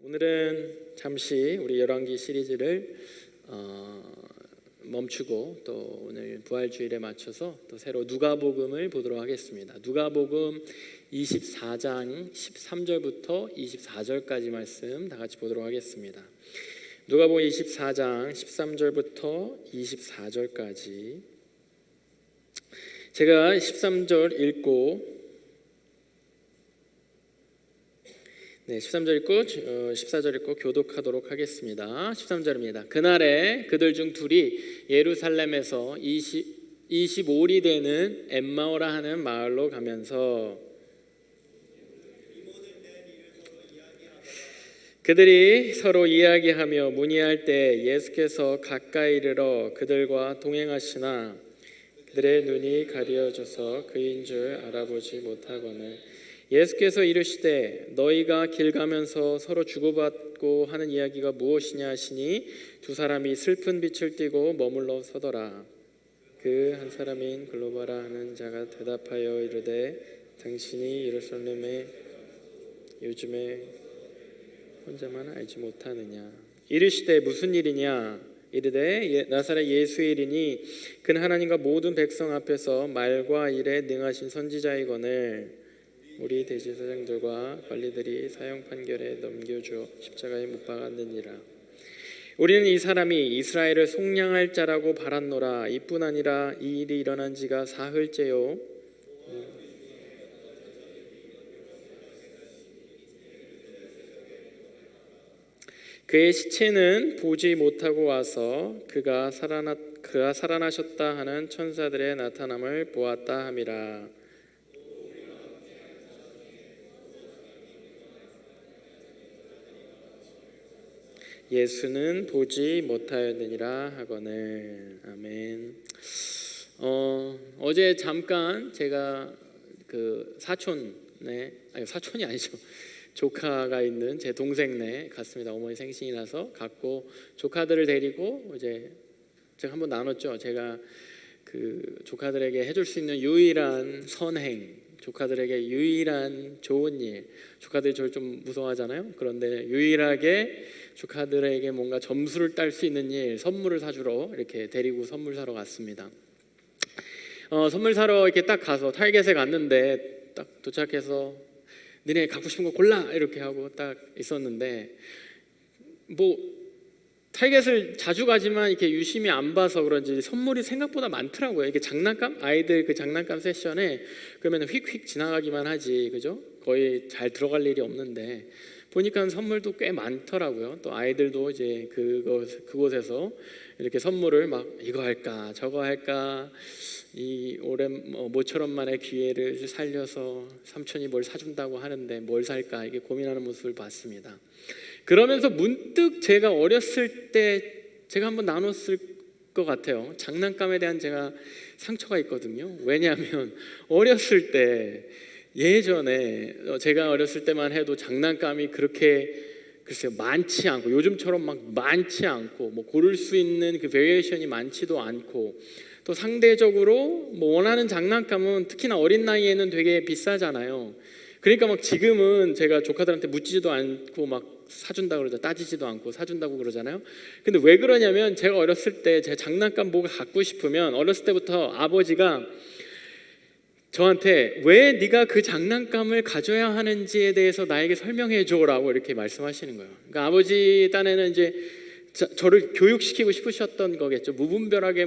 오늘은 잠시 우리 열왕기 시리즈를 멈추고 또 오늘 부활주일에 맞춰서 또 새로 누가복음을 보도록 하겠습니다. 누가복음 24장 13절부터 24절까지 말씀 다 같이 보도록 하겠습니다. 누가복음 24장 13절부터 24절까지 제가 13절 읽고 13절 읽고 14절 읽고 교독하도록 하겠습니다. 13절입니다. 그날에 그들 중 둘이 예루살렘에서 25리 되는 엠마오라 하는 마을로 가면서 그들이 서로 이야기하며 문의할 때 예수께서 가까이 이르러 그들과 동행하시나 그들의 눈이 가려져서 그인 줄 알아보지 못하거늘 예수께서 이르시되 너희가 길 가면서 서로 주고받고 하는 이야기가 무엇이냐 하시니 두 사람이 슬픈 빛을 띠고 머물러 서더라. 그 한 사람인 글로바라 하는 자가 대답하여 이르되 당신이 예루살렘에 요즘에 혼자만 알지 못하느냐. 이르시되 무슨 일이냐. 이르되 나사렛 예수의 일이니 그는 하나님과 모든 백성 앞에서 말과 일에 능하신 선지자이거늘 우리 대제사장들과 관리들이 사형 판결에 넘겨주어 십자가에 못 박았느니라. 우리는 이 사람이 이스라엘을 속량할 자라고 바랐노라. 이뿐 아니라 이 일이 일어난 지가 사흘째요. 그의 시체는 보지 못하고 와서 그가 살아나셨다 하는 천사들의 나타남을 보았다 함이라. 예수는 보지 못하였느니라 하거늘. 아멘. 어제 잠깐 제가 그 사촌이 아니죠. 조카가 있는 제 동생네 갔습니다. 어머니 생신이라서 갔고 조카들을 데리고 이제 제가 한번 나눴죠. 제가 그 조카들에게 해줄 수 있는 유일한 선행, 조카들에게 유일한 좋은 일, 조카들이 저를 좀 무서워하잖아요. 그런데 유일하게 조카들에게 뭔가 점수를 딸 수 있는 일, 선물을 사주러 이렇게 데리고 선물 사러 갔습니다. 선물 사러 이렇게 딱 가서 타겟에 갔는데 딱 도착해서 너네 갖고 싶은 거 골라 이렇게 하고 딱 있었는데 뭐 타겟을 자주 가지만 이렇게 유심히 안 봐서 그런지 선물이 생각보다 많더라고요. 이게 장난감, 아이들 그 장난감 세션에 그러면 휙휙 지나가기만 하지, 그죠? 거의 잘 들어갈 일이 없는데 보니까 선물도 꽤 많더라고요. 또 아이들도 이제 그곳에서 이렇게 선물을 막 이거 할까 저거 할까, 이 올해 모처럼만의 기회를 살려서 삼촌이 뭘 사준다고 하는데 뭘 살까 이게 고민하는 모습을 봤습니다. 그러면서 문득 제가 어렸을 때 제가 한번 나눴을 것 같아요. 장난감에 대한 제가 상처가 있거든요. 왜냐하면 어렸을 때 예전에 제가 어렸을 때만 해도 장난감이 그렇게 글쎄요 많지 않고 요즘처럼 막 많지 않고 뭐 고를 수 있는 그 베리에이션이 많지도 않고 또 상대적으로 뭐 원하는 장난감은 특히나 어린 나이에는 되게 비싸잖아요. 그러니까 막 지금은 제가 조카들한테 묻지도 않고 막 사준다고 그러죠. 따지지도 않고 사준다고 그러잖아요. 근데 왜 그러냐면 제가 어렸을 때 제 장난감 뭐가 갖고 싶으면 어렸을 때부터 아버지가 저한테 왜 네가 그 장난감을 가져야 하는지에 대해서 나에게 설명해 줘라고 이렇게 말씀하시는 거예요. 그러니까 아버지 딴에는 이제 저를 교육시키고 싶으셨던 거겠죠. 무분별하게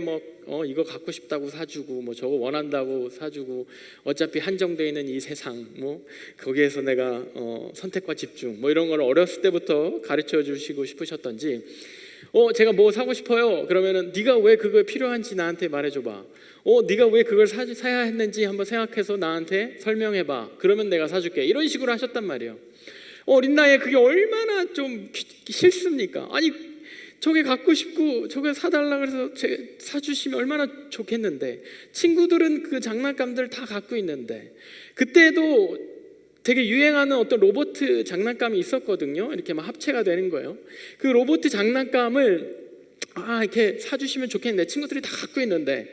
이거 갖고 싶다고 사주고 뭐 저거 원한다고 사주고 어차피 한정되어 있는 이 세상 뭐 거기에서 내가 선택과 집중 뭐 이런 걸 어렸을 때부터 가르쳐 주시고 싶으셨던지 제가 뭐 사고 싶어요. 그러면은 네가 왜 그거 필요한지 나한테 말해줘봐. 네가 왜 그걸 사야 했는지 한번 생각해서 나한테 설명해봐. 그러면 내가 사줄게. 이런 식으로 하셨단 말이에요. 어린 나이에 그게 얼마나 좀 싫습니까? 아니 저게 갖고 싶고 저게 사달라 그래서 사주시면 얼마나 좋겠는데 친구들은 그 장난감들 다 갖고 있는데 그때도 되게 유행하는 어떤 로봇 장난감이 있었거든요. 이렇게 막 합체가 되는 거예요. 그 로봇 장난감을 이렇게 사주시면 좋겠는데 친구들이 다 갖고 있는데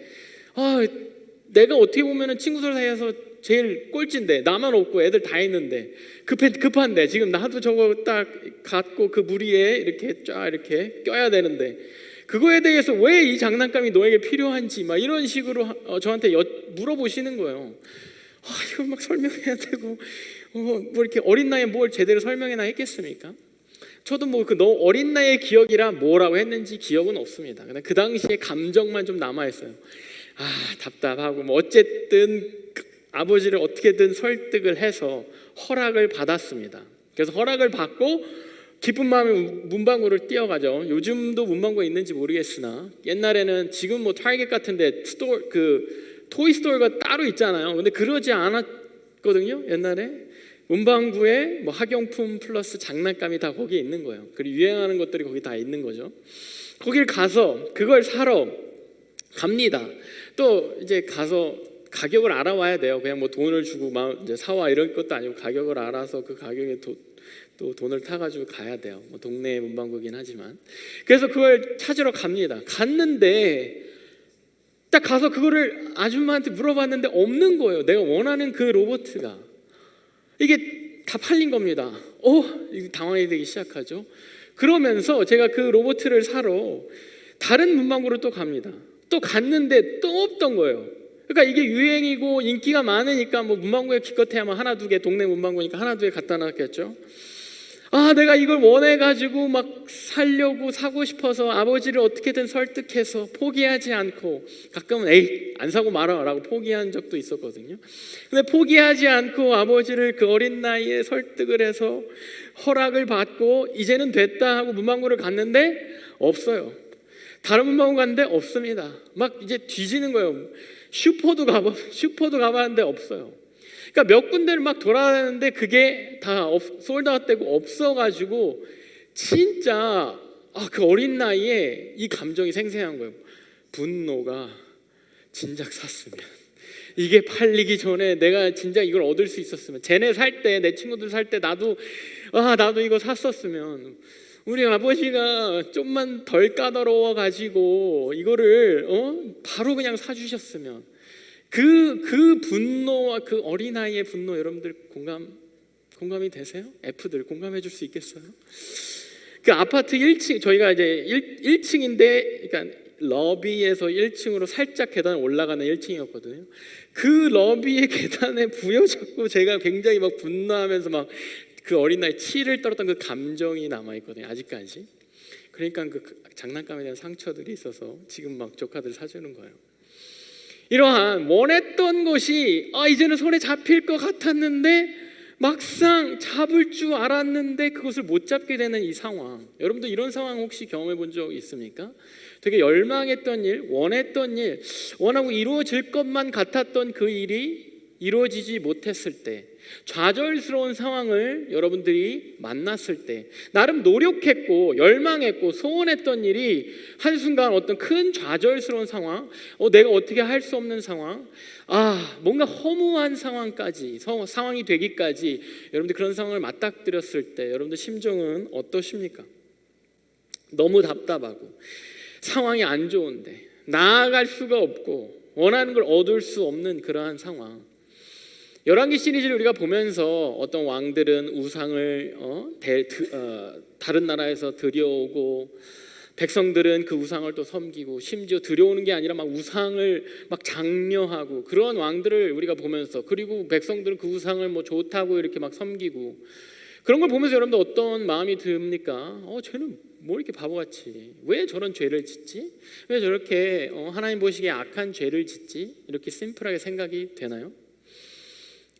내가 어떻게 보면은 친구들 사이에서 제일 꼴찌인데 나만 없고 애들 다 있는데 급한데 지금 나도 저거 딱 갖고 그 무리에 이렇게 쫙 이렇게 껴야 되는데 그거에 대해서 왜 이 장난감이 너에게 필요한지 막 이런 식으로 저한테 물어보시는 거예요. 이걸 막 설명해야 되고 뭐 이렇게 어린 나이에 뭘 제대로 설명해나 했겠습니까? 저도 뭐 그 너무 어린 나이의 기억이라 뭐라고 했는지 기억은 없습니다. 그냥 그 당시에 감정만 좀 남아 있어요. 답답하고 뭐 어쨌든 아버지를 어떻게든 설득을 해서 허락을 받았습니다. 그래서 허락을 받고 기쁜 마음에 문방구를 뛰어가죠. 요즘도 문방구에 있는지 모르겠으나 옛날에는 지금 뭐 타겟 같은데 그 토이 스토어가 따로 있잖아요. 근데 그러지 않았거든요. 옛날에 문방구에 뭐 학용품 플러스 장난감이 다 거기에 있는 거예요. 그리고 유행하는 것들이 거기 다 있는 거죠. 거길 가서 그걸 사러 갑니다. 또 이제 가서 가격을 알아와야 돼요. 그냥 뭐 돈을 주고 막 이제 사와 이런 것도 아니고 가격을 알아서 그 가격에 또 돈을 타가지고 가야 돼요. 뭐 동네 문방구긴 하지만. 그래서 그걸 찾으러 갑니다. 갔는데 딱 가서 그거를 아줌마한테 물어봤는데 없는 거예요. 내가 원하는 그 로봇가 이게 다 팔린 겁니다. 당황이 되기 시작하죠. 그러면서 제가 그 로봇을 사러 다른 문방구로 또 갑니다. 또 갔는데 또 없던 거예요. 그러니까 이게 유행이고 인기가 많으니까 뭐 문방구에 기껏해야 하나 두 개, 동네 문방구니까 하나 두 개 갖다 놨겠죠. 내가 이걸 원해가지고 막 사려고 사고 싶어서 아버지를 어떻게든 설득해서 포기하지 않고 가끔은 안 사고 말아라고 포기한 적도 있었거든요. 근데 포기하지 않고 아버지를 그 어린 나이에 설득을 해서 허락을 받고 이제는 됐다 하고 문방구를 갔는데 없어요. 다른 문방구 갔는데 없습니다. 막 이제 뒤지는 거예요. 슈퍼도 가봤는데 없어요. 그러니까 몇 군데를 막 돌아다녔는데 그게 다 솔드아웃되고 없어가지고 진짜 그 어린 나이에 이 감정이 생생한 거예요. 분노가 진작 샀으면, 이게 팔리기 전에 내가 진작 이걸 얻을 수 있었으면, 쟤네 살 때, 내 친구들 살 때 나도 이거 샀었으면, 우리 아버지가 좀만 덜 까다로워가지고 이거를 바로 그냥 사주셨으면, 그 분노와 그 어린아이의 분노 여러분들 공감이 되세요? F들 공감해 줄 수 있겠어요? 그 아파트 1층, 저희가 이제 1층인데 그러니까 러비에서 1층으로 살짝 계단 올라가는 1층이었거든요. 그 러비의 계단에 부여잡고 제가 굉장히 막 분노하면서 막 그 어린아이 치를 떨었던 그 감정이 남아있거든요. 아직까지. 그러니까 그 장난감에 대한 상처들이 있어서 지금 막 조카들 사주는 거예요. 이러한 원했던 것이 이제는 손에 잡힐 것 같았는데 막상 잡을 줄 알았는데 그것을 못 잡게 되는 이 상황, 여러분들 이런 상황 혹시 경험해 본 적 있습니까? 되게 열망했던 일, 원했던 일, 원하고 이루어질 것만 같았던 그 일이 이루어지지 못했을 때, 좌절스러운 상황을 여러분들이 만났을 때, 나름 노력했고 열망했고 소원했던 일이 한순간 어떤 큰 좌절스러운 상황, 내가 어떻게 할 수 없는 상황, 뭔가 허무한 상황이 되기까지 여러분들 그런 상황을 맞닥뜨렸을 때 여러분들 심정은 어떠십니까? 너무 답답하고 상황이 안 좋은데 나아갈 수가 없고 원하는 걸 얻을 수 없는 그러한 상황. 열왕기 시리즈를 우리가 보면서 어떤 왕들은 우상을 다른 나라에서 들여오고 백성들은 그 우상을 또 섬기고 심지어 들여오는 게 아니라 막 우상을 막 장려하고 그런 왕들을 우리가 보면서, 그리고 백성들은 그 우상을 뭐 좋다고 이렇게 막 섬기고 그런 걸 보면서 여러분들 어떤 마음이 듭니까? 쟤는 뭐 이렇게 바보같이 왜 저런 죄를 짓지? 왜 저렇게 하나님 보시기에 악한 죄를 짓지? 이렇게 심플하게 생각이 되나요?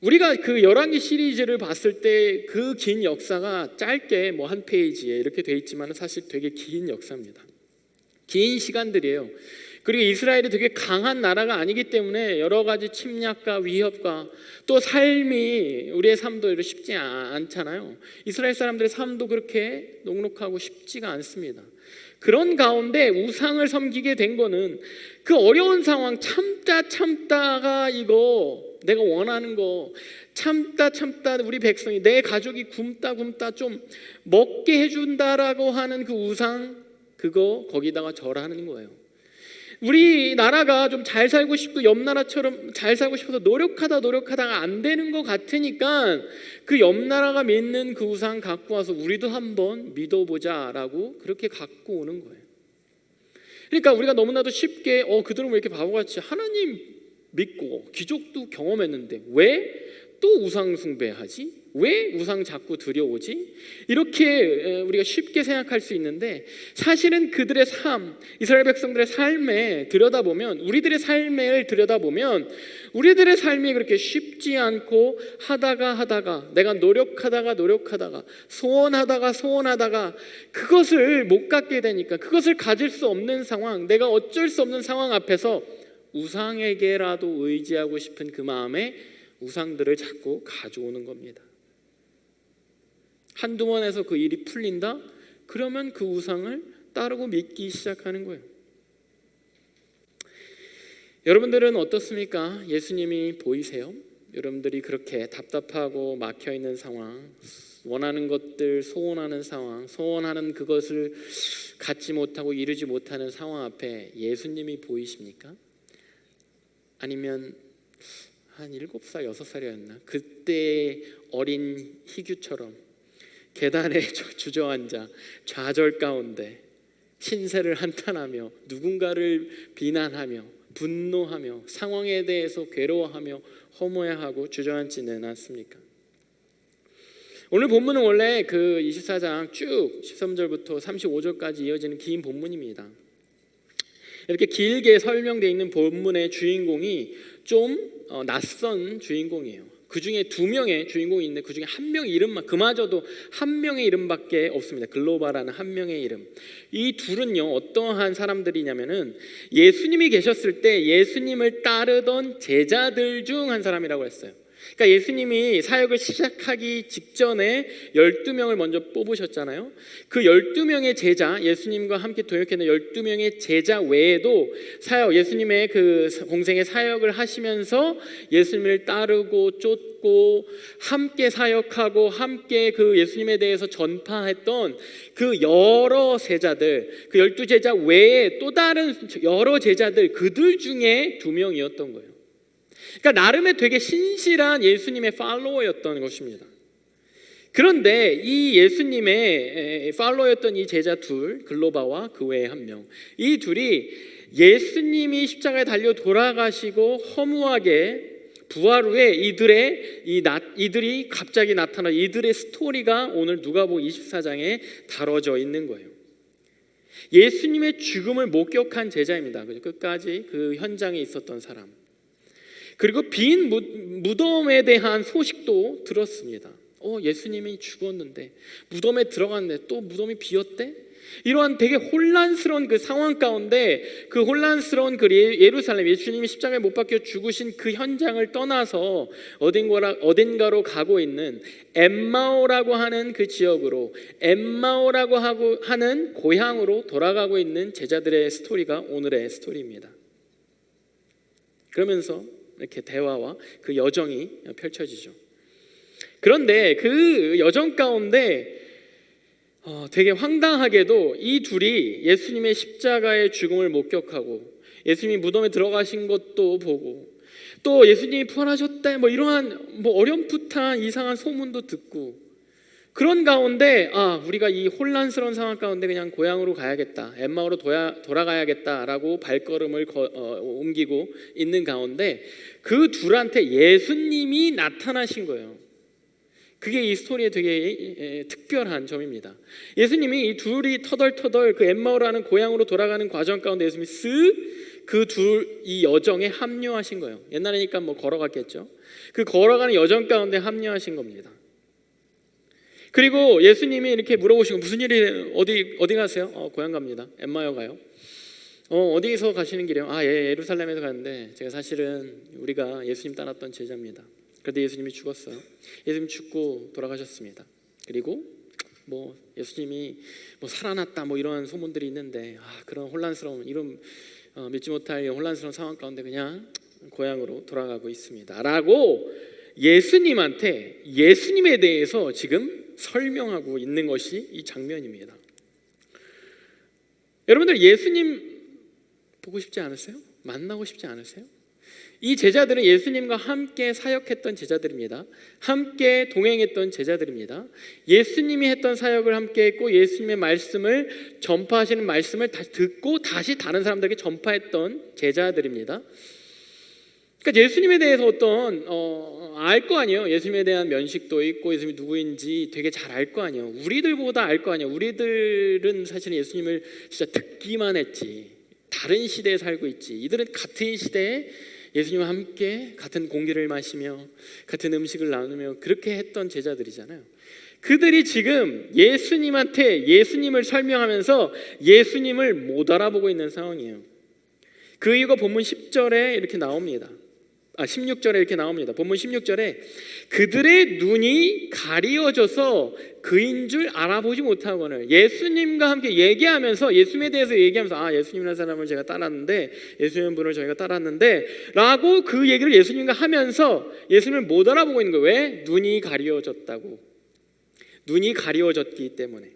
우리가 그 열왕기 시리즈를 봤을 때 그 긴 역사가 짧게 뭐 한 페이지에 이렇게 돼 있지만 사실 되게 긴 역사입니다. 긴 시간들이에요. 그리고 이스라엘이 되게 강한 나라가 아니기 때문에 여러 가지 침략과 위협과 또 삶이 우리의 삶도 쉽지 않잖아요. 이스라엘 사람들의 삶도 그렇게 녹록하고 쉽지가 않습니다. 그런 가운데 우상을 섬기게 된 거는 그 어려운 상황 참다가 이거 내가 원하는 거 참다 우리 백성이, 내 가족이 굶다 좀 먹게 해준다라고 하는 그 우상, 그거 거기다가 절하는 거예요. 우리 나라가 좀 잘 살고 싶고 옆 나라처럼 잘 살고 싶어서 노력하다가 안 되는 것 같으니까 그 옆 나라가 믿는 그 우상 갖고 와서 우리도 한번 믿어보자라고 그렇게 갖고 오는 거예요. 그러니까 우리가 너무나도 쉽게 그들은 왜 이렇게 바보같이 하나님 믿고 기적도 경험했는데 왜 또 우상 숭배하지? 왜 우상 자꾸 들여오지? 이렇게 우리가 쉽게 생각할 수 있는데 사실은 그들의 삶, 이스라엘 백성들의 삶에 들여다보면 우리들의 삶을 들여다보면 우리들의 삶이 그렇게 쉽지 않고 하다가 내가 노력하다가 소원하다가 그것을 못 갖게 되니까 그것을 가질 수 없는 상황, 내가 어쩔 수 없는 상황 앞에서 우상에게라도 의지하고 싶은 그 마음에 우상들을 자꾸 가져오는 겁니다. 한두 번에서 그 일이 풀린다? 그러면 그 우상을 따르고 믿기 시작하는 거예요. 여러분들은 어떻습니까? 예수님이 보이세요? 여러분들이 그렇게 답답하고 막혀있는 상황, 원하는 것들, 소원하는 상황, 소원하는 그것을 갖지 못하고 이루지 못하는 상황 앞에 예수님이 보이십니까? 아니면 한 7살, 6살이었나? 그때 어린 희규처럼 계단에 주저앉아 좌절 가운데 신세를 한탄하며 누군가를 비난하며 분노하며 상황에 대해서 괴로워하며 허무해하고 주저앉지는 않습니까? 오늘 본문은 원래 그 24장 쭉 13절부터 35절까지 이어지는 긴 본문입니다. 이렇게 길게 설명되어 있는 본문의 주인공이 좀 낯선 주인공이에요. 그 중에 2명의 주인공이 있는데 그 중에 한 명의 이름만, 그마저도 한 명의 이름밖에 없습니다. 글로바라는 한 명의 이름. 이 둘은요 어떠한 사람들이냐면은 예수님이 계셨을 때 예수님을 따르던 제자들 중 한 사람이라고 했어요. 그러니까 예수님이 사역을 시작하기 직전에 12명을 먼저 뽑으셨잖아요. 그 12명의 제자, 예수님과 함께 동역했는 12명의 제자 외에도 예수님의 그 공생의 사역을 하시면서 예수님을 따르고 쫓고 함께 사역하고 함께 그 예수님에 대해서 전파했던 그 여러 제자들, 그 12제자 외에 또 다른 여러 제자들, 그들 중에 2명이었던 거예요. 그러니까 나름의 되게 신실한 예수님의 팔로워였던 것입니다. 그런데 이 예수님의 팔로워였던 이 제자 둘, 글로바와 그 외에 한 명, 이 둘이 예수님이 십자가에 달려 돌아가시고 허무하게 부활 후에 이들이 갑자기 나타나 이들의 스토리가 오늘 누가복음 24장에 다뤄져 있는 거예요. 예수님의 죽음을 목격한 제자입니다. 끝까지 그 현장에 있었던 사람. 그리고 빈 무덤에 대한 소식도 들었습니다. 예수님이 죽었는데 무덤에 들어갔는데 또 무덤이 비었대? 이러한 되게 혼란스러운 그 상황 가운데 그 혼란스러운 그 예루살렘, 예수님이 십자가에 못 박혀 죽으신 그 현장을 떠나서 어딘가로 가고 있는 엠마오라고 하는 그 지역으로, 엠마오라고 하는 고향으로 돌아가고 있는 제자들의 스토리가 오늘의 스토리입니다. 그러면서 이렇게 대화와 그 여정이 펼쳐지죠. 그런데 그 여정 가운데 되게 황당하게도 이 둘이 예수님의 십자가의 죽음을 목격하고 예수님이 무덤에 들어가신 것도 보고 또 예수님이 부활하셨다 이러한 어렴풋한 이상한 소문도 듣고 그런 가운데 우리가 이 혼란스러운 상황 가운데 그냥 고향으로 가야겠다, 엠마오로 돌아가야겠다라고 발걸음을 옮기고 있는 가운데 그 둘한테 예수님이 나타나신 거예요. 그게 이 스토리의 되게 특별한 점입니다. 예수님이 이 둘이 터덜터덜 그 엠마오라는 고향으로 돌아가는 과정 가운데 예수님이 그 이 여정에 합류하신 거예요. 옛날이니까 걸어갔겠죠. 그 걸어가는 여정 가운데 합류하신 겁니다. 그리고 예수님이 이렇게 물어보시고 무슨 일이 어디 가세요? 고향 갑니다. 엠마오 가요. 어디서 가시는 길이에요? 예루살렘에서 가는데 제가 사실은 우리가 예수님 따랐던 제자입니다. 그런데 예수님이 죽었어요. 예수님 죽고 돌아가셨습니다. 그리고 예수님이 살아났다 이런 소문들이 있는데 그런 혼란스러운 믿지 못할 혼란스러운 상황 가운데 그냥 고향으로 돌아가고 있습니다. 라고 예수님한테 예수님에 대해서 지금 설명하고 있는 것이 이 장면입니다. 여러분들 예수님 보고 싶지 않으세요? 만나고 싶지 않으세요? 이 제자들은 예수님과 함께 사역했던 제자들입니다. 함께 동행했던 제자들입니다. 예수님이 했던 사역을 함께 했고 예수님의 말씀을 전파하시는 말씀을 듣고 다시 다른 사람들에게 전파했던 제자들입니다. 그러니까 예수님에 대해서 어떤 알 거 아니에요. 예수님에 대한 면식도 있고 예수님이 누구인지 되게 잘 알 거 아니에요. 우리들보다 알 거 아니에요. 우리들은 사실 예수님을 진짜 듣기만 했지. 다른 시대에 살고 있지. 이들은 같은 시대에 예수님과 함께 같은 공기를 마시며 같은 음식을 나누며 그렇게 했던 제자들이잖아요. 그들이 지금 예수님한테 예수님을 설명하면서 예수님을 못 알아보고 있는 상황이에요. 그 이유가 본문 10절에 이렇게 나옵니다. 16절에 이렇게 나옵니다. 본문 16절에 그들의 눈이 가리워져서 그인 줄 알아보지 못하거늘. 예수님과 함께 얘기하면서 예수님에 대해서 얘기하면서 예수님이라는 사람을 제가 따랐는데 예수님 분을 저희가 따랐는데 라고 그 얘기를 예수님과 하면서 예수님을 못 알아보고 있는 거예요. 왜? 눈이 가리워졌다고. 눈이 가리워졌기 때문에.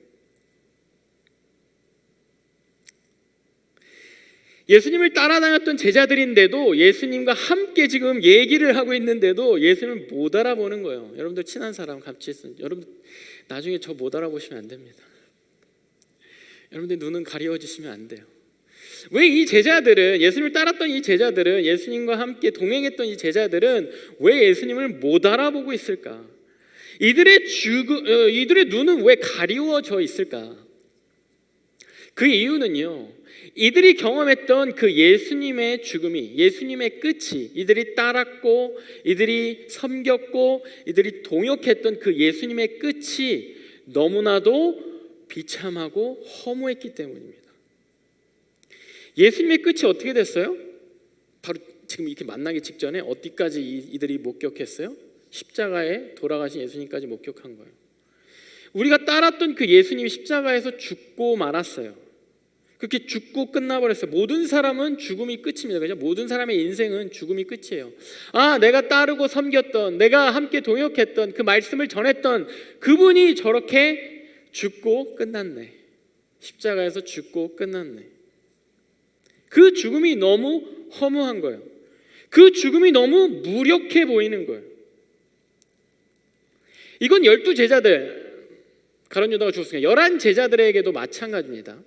예수님을 따라다녔던 제자들인데도 예수님과 함께 지금 얘기를 하고 있는데도 예수님을 못 알아보는 거예요. 여러분들 친한 사람 같이 있으면 여러분 나중에 저 못 알아보시면 안 됩니다. 여러분들 눈은 가리워지시면 안 돼요. 왜 이 제자들은 예수님을 따랐던 이 제자들은 예수님과 함께 동행했던 이 제자들은 왜 예수님을 못 알아보고 있을까? 이들의 눈은 왜 가리워져 있을까? 그 이유는요. 이들이 경험했던 그 예수님의 죽음이, 예수님의 끝이, 이들이 따랐고 이들이 섬겼고 이들이 동역했던 그 예수님의 끝이 너무나도 비참하고 허무했기 때문입니다. 예수님의 끝이 어떻게 됐어요? 바로 지금 이렇게 만나기 직전에 어디까지 이들이 목격했어요? 십자가에 돌아가신 예수님까지 목격한 거예요. 우리가 따랐던 그 예수님이 십자가에서 죽고 말았어요. 그렇게 죽고 끝나버렸어요. 모든 사람은 죽음이 끝입니다. 그죠? 모든 사람의 인생은 죽음이 끝이에요. 내가 따르고 섬겼던, 내가 함께 동역했던, 그 말씀을 전했던 그분이 저렇게 죽고 끝났네. 십자가에서 죽고 끝났네. 그 죽음이 너무 허무한 거예요. 그 죽음이 너무 무력해 보이는 거예요. 이건 12제자들, 가룟 유다가 죽었으니까 11제자들에게도 마찬가지입니다.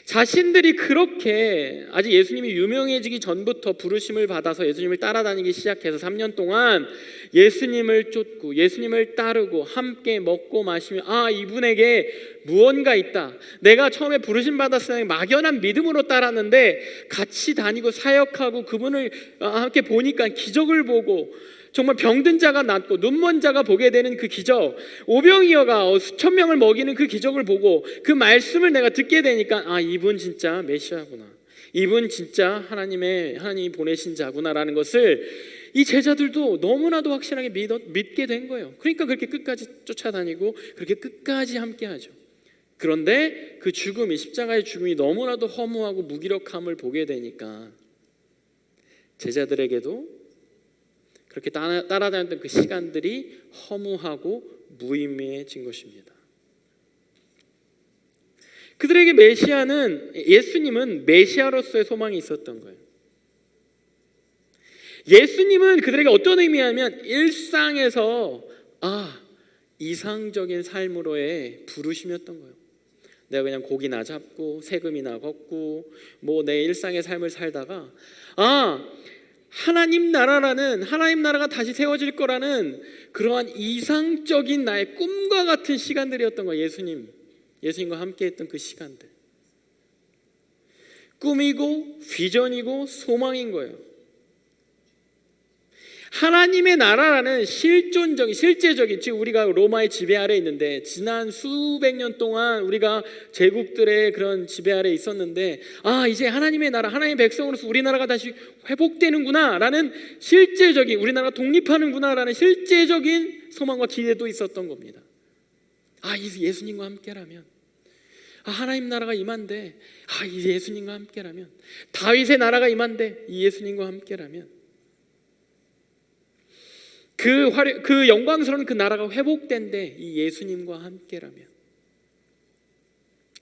자신들이 그렇게 아직 예수님이 유명해지기 전부터 부르심을 받아서 예수님을 따라다니기 시작해서 3년 동안 예수님을 쫓고 예수님을 따르고 함께 먹고 마시며 이분에게 무언가 있다. 내가 처음에 부르심 받았을 때 막연한 믿음으로 따랐는데 같이 다니고 사역하고 그분을 함께 보니까 기적을 보고 정말 병든 자가 낫고 눈먼 자가 보게 되는 그 기적, 오병이어가 수천 명을 먹이는 그 기적을 보고 그 말씀을 내가 듣게 되니까 이분 진짜 메시아구나, 이분 진짜 하나님이 보내신 자구나라는 것을 이 제자들도 너무나도 확실하게 믿게 된 거예요. 그러니까 그렇게 끝까지 쫓아다니고 그렇게 끝까지 함께하죠. 그런데 그 죽음이, 십자가의 죽음이 너무나도 허무하고 무기력함을 보게 되니까 제자들에게도 그렇게 따라다녔던 그 시간들이 허무하고 무의미해진 것입니다. 그들에게 예수님은 메시아로서의 소망이 있었던 거예요. 예수님은 그들에게 어떤 의미냐면 일상에서 이상적인 삶으로의 부르심이었던 거예요. 내가 그냥 고기나 잡고 세금이나 걷고 내 일상의 삶을 살다가 하나님 나라가 다시 세워질 거라는 그러한 이상적인 나의 꿈과 같은 시간들이었던 거예요. 예수님과 함께 했던 그 시간들. 꿈이고 비전이고 소망인 거예요. 하나님의 나라라는 실제적인, 즉 우리가 로마의 지배 아래 있는데 지난 수백 년 동안 우리가 제국들의 그런 지배 아래 있었는데 이제 하나님의 나라, 하나님의 백성으로서 우리나라가 다시 회복되는구나 라는 실제적인, 우리나라가 독립하는구나 라는 실제적인 소망과 기대도 있었던 겁니다. 예수님과 함께라면, 하나님 나라가 임한데 이 예수님과 함께라면, 다윗의 나라가 임한데 이 예수님과 함께라면, 그 영광스러운 그 나라가 회복된데 이 예수님과 함께라면,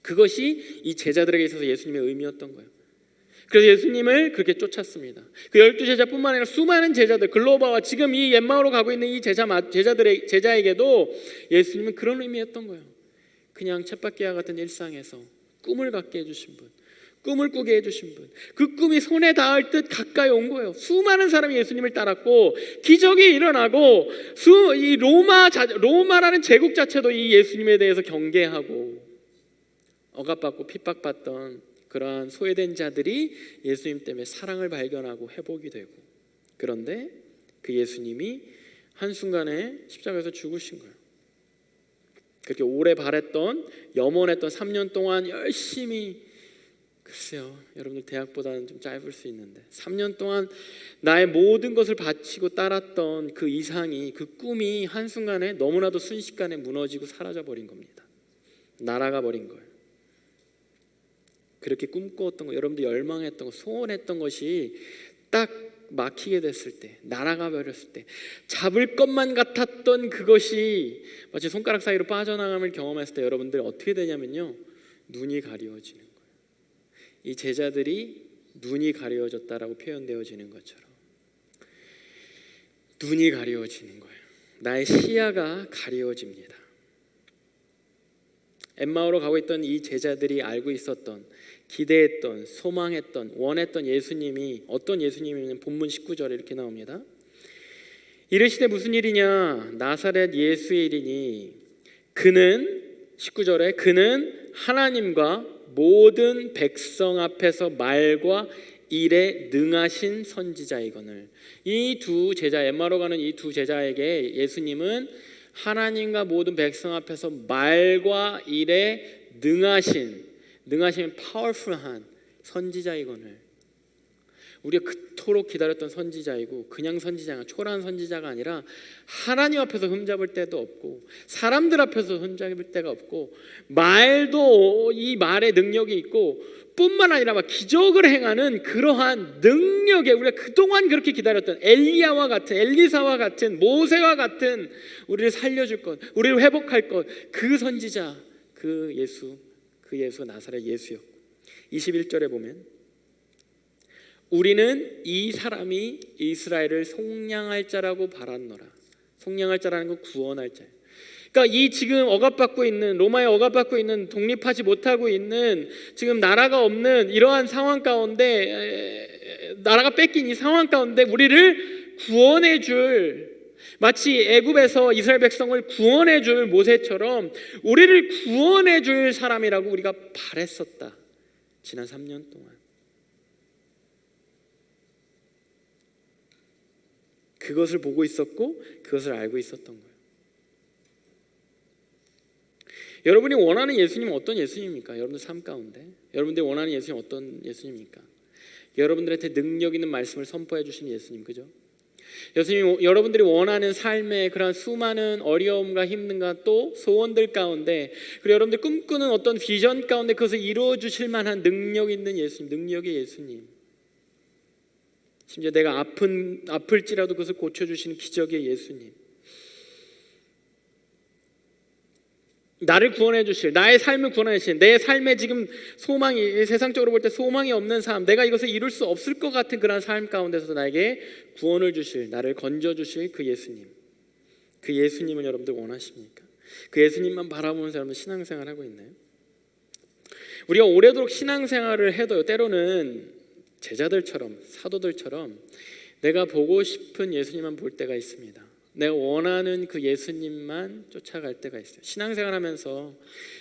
그것이 이 제자들에게 있어서 예수님의 의미였던 거예요. 그래서 예수님을 그렇게 쫓았습니다. 그 12제자뿐만 아니라 수많은 제자들, 글로바와 지금 이 엠마오로 가고 있는 이 제자에게도 예수님은 그런 의미였던 거예요. 그냥 쳇바퀴와 같은 일상에서 꿈을 갖게 해주신 분, 꿈을 꾸게 해주신 분, 그 꿈이 손에 닿을 듯 가까이 온 거예요. 수많은 사람이 예수님을 따랐고 기적이 일어나고 이 로마라는 제국 자체도 이 예수님에 대해서 경계하고 억압받고 핍박받던 그러한 소외된 자들이 예수님 때문에 사랑을 발견하고 회복이 되고, 그런데 그 예수님이 한순간에 십자가에서 죽으신 거예요. 그렇게 오래 바랬던, 염원했던 3년 동안 열심히, 글쎄요, 여러분들 대학보다는 좀 짧을 수 있는데 3년 동안 나의 모든 것을 바치고 따랐던 그 이상이, 그 꿈이 한순간에 너무나도 순식간에 무너지고 사라져버린 겁니다. 날아가 버린 거예요. 그렇게 꿈꾸었던 거, 여러분들 열망했던 거, 소원했던 것이 딱 막히게 됐을 때, 날아가 버렸을 때, 잡을 것만 같았던 그것이 마치 손가락 사이로 빠져나감을 경험했을 때 여러분들 어떻게 되냐면요, 눈이 가리워지는 거예요. 이 제자들이 눈이 가리워졌다라고 표현되어지는 것처럼 눈이 가리워지는 거예요. 나의 시야가 가리워집니다. 엠마오로 가고 있던 이 제자들이 알고 있었던, 기대했던, 소망했던, 원했던 예수님이 어떤 예수님이냐면 본문 19절에 이렇게 나옵니다. 이르시되 무슨 일이냐, 나사렛 예수의 일이니 그는, 19절에 그는 하나님과 모든 백성 앞에서 말과 일에 능하신 선지자이거늘. 이 두 제자, 엠마오로 가는 이 두 제자에게 예수님은 하나님과 모든 백성 앞에서 말과 일에 능하신 파워풀한 선지자이거늘. 우리가 그토록 기다렸던 선지자이고, 그냥 선지자가, 초라한 선지자가 아니라 하나님 앞에서 흠잡을 데도 없고 사람들 앞에서 흠잡을 데가 없고, 말도 이 말의 능력이 있고, 뿐만 아니라 막 기적을 행하는 그러한 능력에, 우리가 그동안 그렇게 기다렸던 엘리야와 같은, 엘리사와 같은, 모세와 같은 우리를 살려줄 것, 우리를 회복할 것, 그 선지자, 그 예수 나사렛 예수였고, 21절에 보면 우리는 이 사람이 이스라엘을 속량할 자라고 바랐노라. 속량할 자라는 건 구원할 자예요. 그러니까 이 지금 억압받고 있는, 로마에 억압받고 있는, 독립하지 못하고 있는, 지금 나라가 없는 이러한 상황 가운데, 나라가 뺏긴 이 상황 가운데 우리를 구원해 줄, 마치 애굽에서 이스라엘 백성을 구원해 줄 모세처럼 우리를 구원해 줄 사람이라고 우리가 바랬었다. 지난 3년 동안 그것을 보고 있었고 그것을 알고 있었던 거예요. 여러분이 원하는 예수님은 어떤 예수님입니까? 여러분들 삶 가운데 여러분들이 원하는 예수님은 어떤 예수님입니까? 여러분들한테 능력 있는 말씀을 선포해 주시는 예수님, 그죠? 예수님, 여러분들이 원하는 삶의 그런 수많은 어려움과 힘든가 또 소원들 가운데, 그리고 여러분들이 꿈꾸는 어떤 비전 가운데 그것을 이루어 주실 만한 능력 있는 예수님, 능력의 예수님, 심지어 내가 아플지라도 그것을 고쳐주시는 기적의 예수님, 나를 구원해 주실, 나의 삶을 구원해 주실, 내 삶에 지금 소망이, 세상적으로 볼 때 소망이 없는 삶, 내가 이것을 이룰 수 없을 것 같은 그런 삶 가운데서 나에게 구원을 주실, 나를 건져 주실 그 예수님, 그 예수님을 여러분들 원하십니까? 그 예수님만 바라보면서 여러분 신앙생활 하고 있나요? 우리가 오래도록 신앙생활을 해도요, 때로는 제자들처럼, 사도들처럼 내가 보고 싶은 예수님만 볼 때가 있습니다. 내가 원하는 그 예수님만 쫓아갈 때가 있어요. 신앙생활 하면서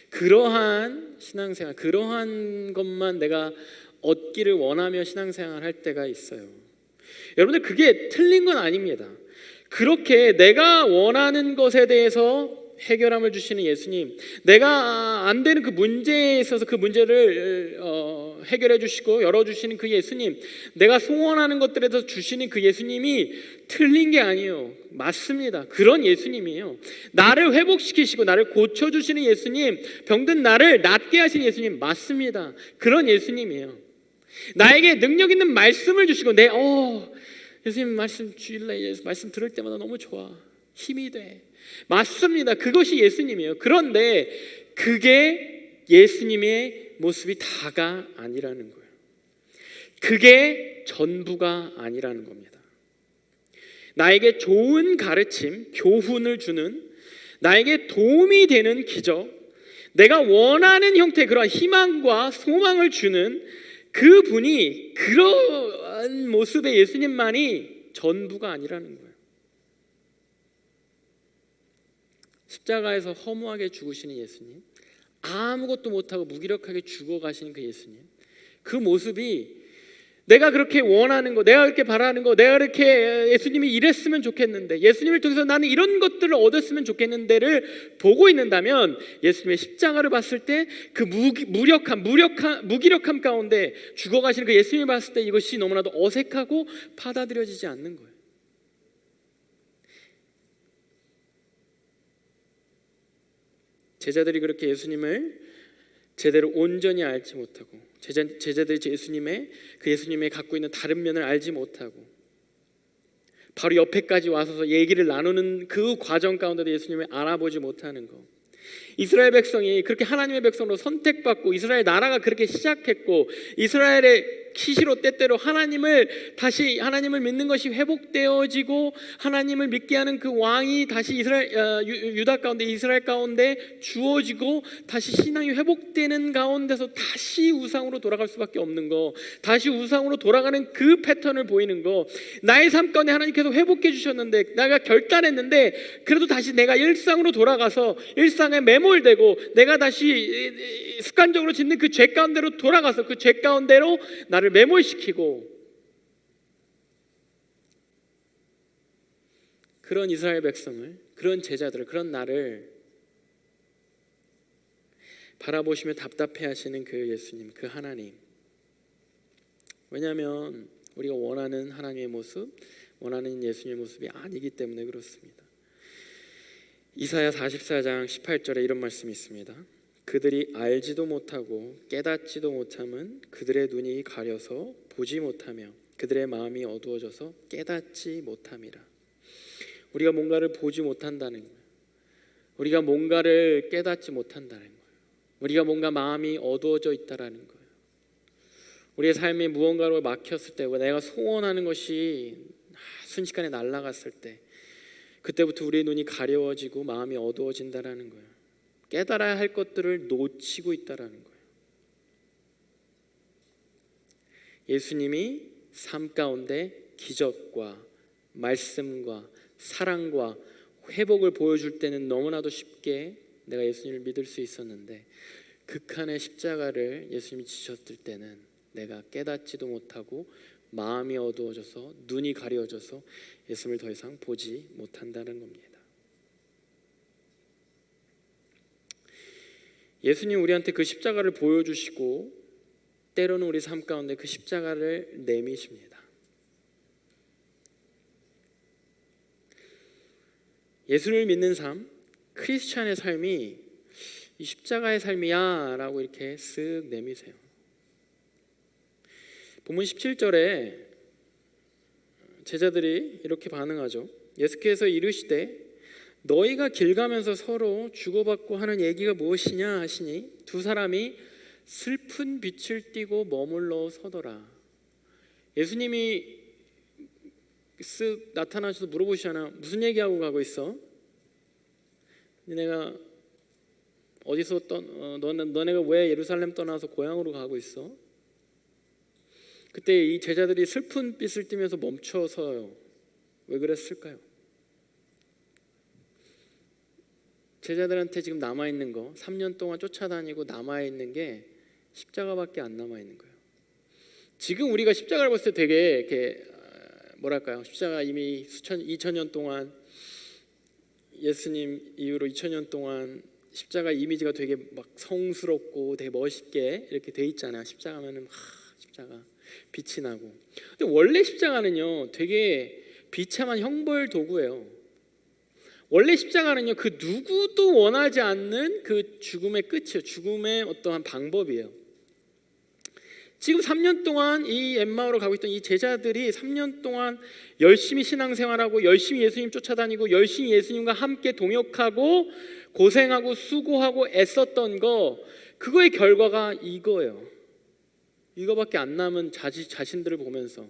그러한 신앙생활, 그러한 것만 내가 얻기를 원하며 신앙생활 할 때가 있어요. 여러분들, 그게 틀린 건 아닙니다. 그렇게 내가 원하는 것에 대해서 해결함을 주시는 예수님, 내가 안 되는 그 문제에 있어서 그 문제를 해결해 주시고 열어주시는 그 예수님, 내가 소원하는 것들에서 주시는 그 예수님이 틀린 게 아니에요. 맞습니다. 그런 예수님이에요. 나를 회복시키시고 나를 고쳐주시는 예수님, 병든 나를 낫게 하시는 예수님, 맞습니다. 그런 예수님이에요. 나에게 능력 있는 말씀을 주시고 예수님 말씀 주일날 말씀 들을 때마다 너무 좋아, 힘이 돼. 맞습니다. 그것이 예수님이에요. 그런데 그게 예수님의 모습이 다가 아니라는 거예요. 그게 전부가 아니라는 겁니다. 나에게 좋은 가르침, 교훈을 주는, 나에게 도움이 되는 기적, 내가 원하는 형태의 그러한 희망과 소망을 주는 그분이, 그러한 모습의 예수님만이 전부가 아니라는 거예요. 십자가에서 허무하게 죽으시는 예수님, 아무것도 못하고 무기력하게 죽어가시는 그 예수님, 그 모습이 내가 그렇게 원하는 거, 내가 그렇게 바라는 거, 내가 그렇게 예수님이 이랬으면 좋겠는데, 예수님을 통해서 나는 이런 것들을 얻었으면 좋겠는데를 보고 있는다면, 예수님의 십자가를 봤을 때 그 무기력함 가운데 죽어가시는 그 예수님을 봤을 때 이것이 너무나도 어색하고 받아들여지지 않는 거예요. 제자들이 그렇게 예수님을 제대로 온전히 알지 못하고, 제자들이 예수님의 갖고 있는 다른 면을 알지 못하고, 바로 옆에까지 와서 얘기를 나누는 그 과정 가운데도 예수님을 알아보지 못하는 거. 이스라엘 백성이 그렇게 하나님의 백성으로 선택받고 이스라엘 나라가 그렇게 시작했고, 이스라엘의 시시로 때때로 하나님을 믿는 것이 회복되어지고 하나님을 믿게 하는 그 왕이 다시 유다 가운데, 이스라엘 가운데 주어지고 다시 신앙이 회복되는 가운데서 다시 우상으로 돌아갈 수밖에 없는 거, 다시 우상으로 돌아가는 그 패턴을 보이는 거. 나의 삶 가운데 하나님께서 회복해 주셨는데, 내가 결단했는데 그래도 다시 내가 일상으로 돌아가서 일상에 매몰되고, 내가 다시 습관적으로 짓는 그 죄 가운데로 돌아가서 그 죄 가운데로 나를 매몰시키고, 그런 이스라엘 백성을, 그런 제자들을, 그런 나를 바라보시며 답답해하시는 그 예수님, 그 하나님. 왜냐하면 우리가 원하는 하나님의 모습, 원하는 예수님의 모습이 아니기 때문에 그렇습니다. 이사야 44장 18절에 이런 말씀이 있습니다. 그들이 알지도 못하고 깨닫지도 못함은 그들의 눈이 가려서 보지 못하며 그들의 마음이 어두워져서 깨닫지 못함이라. 우리가 뭔가를 보지 못한다는 거예요. 우리가 뭔가를 깨닫지 못한다는 거예요. 우리가 뭔가 마음이 어두워져 있다라는 거예요. 우리의 삶이 무언가로 막혔을 때, 내가 소원하는 것이 순식간에 날아갔을 때, 그때부터 우리의 눈이 가려워지고 마음이 어두워진다라는 거예요. 깨달아야 할 것들을 놓치고 있다라는 거예요. 예수님이 삶 가운데 기적과 말씀과 사랑과 회복을 보여줄 때는 너무나도 쉽게 내가 예수님을 믿을 수 있었는데, 극한의 십자가를 예수님이 지셨을 때는 내가 깨닫지도 못하고 마음이 어두워져서 눈이 가려워져서 예수님을 더 이상 보지 못한다는 겁니다. 예수님 우리한테 그 십자가를 보여주시고, 때로는 우리 삶 가운데 그 십자가를 내미십니다. 예수를 믿는 삶, 크리스찬의 삶이 이 십자가의 삶이야 라고 이렇게 쓱 내미세요. 본문 17절에 제자들이 이렇게 반응하죠. 예수께서 이르시되 너희가 길 가면서 서로 주고받고 하는 얘기가 무엇이냐 하시니 두 사람이 슬픈 빛을 띠고 머물러 서더라. 예수님이 쓱 나타나셔서 물어보시잖아. 무슨 얘기하고 가고 있어? 너네가 어디서 너네가 왜 예루살렘 떠나서 고향으로 가고 있어? 그때 이 제자들이 슬픈 빛을 띠면서 멈춰서요. 왜 그랬을까요? 제자들한테 지금 남아있는 거, 3년 동안 쫓아다니고 남아있는 게 십자가밖에 안 남아있는 거예요. 지금 우리가 십자가를 봤을 때 되게 이렇게 뭐랄까요? 십자가 이미 2000년 동안, 예수님 이후로 2000년 동안 십자가 이미지가 되게 막 성스럽고 되게 멋있게 이렇게 돼 있잖아요. 십자가면은 십자가 빛이 나고. 근데 원래 십자가는요 되게 비참한 형벌 도구예요. 원래 십자가는요 그 누구도 원하지 않는 그 죽음의 끝이에요. 죽음의 어떠한 방법이에요. 지금 3년 동안 이 엠마오로 가고 있던 이 제자들이 3년 동안 열심히 신앙생활하고 열심히 예수님 쫓아다니고 열심히 예수님과 함께 동역하고 고생하고 수고하고 애썼던 거, 그거의 결과가 이거예요. 이거밖에 안 남은 자신들을 보면서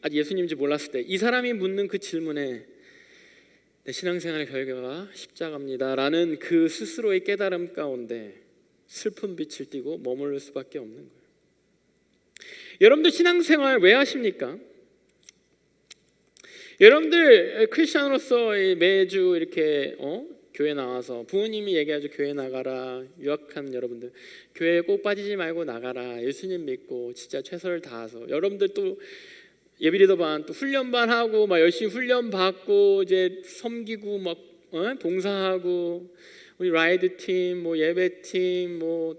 아직 예수님인지 몰랐을 때 이 사람이 묻는 그 질문에 내 신앙생활의 결과가 십자가입니다 라는 그 스스로의 깨달음 가운데 슬픈 빛을 띠고 머무를 수밖에 없는 거예요. 여러분들 신앙생활 왜 하십니까? 여러분들 크리스천으로서 매주 이렇게 교회 나와서 부모님이 얘기하죠. 교회 나가라. 유학한 여러분들 교회에 꼭 빠지지 말고 나가라. 예수님 믿고 진짜 최선을 다해서 여러분들 또 예비리더반 또 훈련반 하고 막 열심히 훈련 받고 이제 섬기고 막 봉사하고 우리 라이드 팀, 뭐 예배 팀, 뭐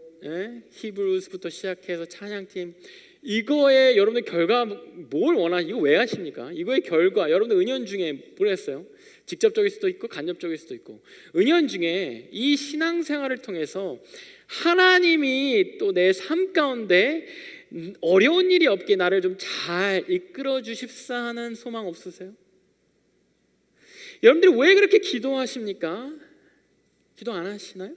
히브루스부터 시작해서 찬양팀 이거의 여러분들 결과 뭘 원하시? 이거 왜 하십니까? 이거의 결과 여러분들 은연중에 모르겠어요. 직접적일 수도 있고 간접적일 수도 있고 은연중에 이 신앙생활을 통해서 하나님이 또 내 삶 가운데 어려운 일이 없게 나를 좀 잘 이끌어 주십사 하는 소망 없으세요? 여러분들이 왜 그렇게 기도하십니까? 기도 안 하시나요?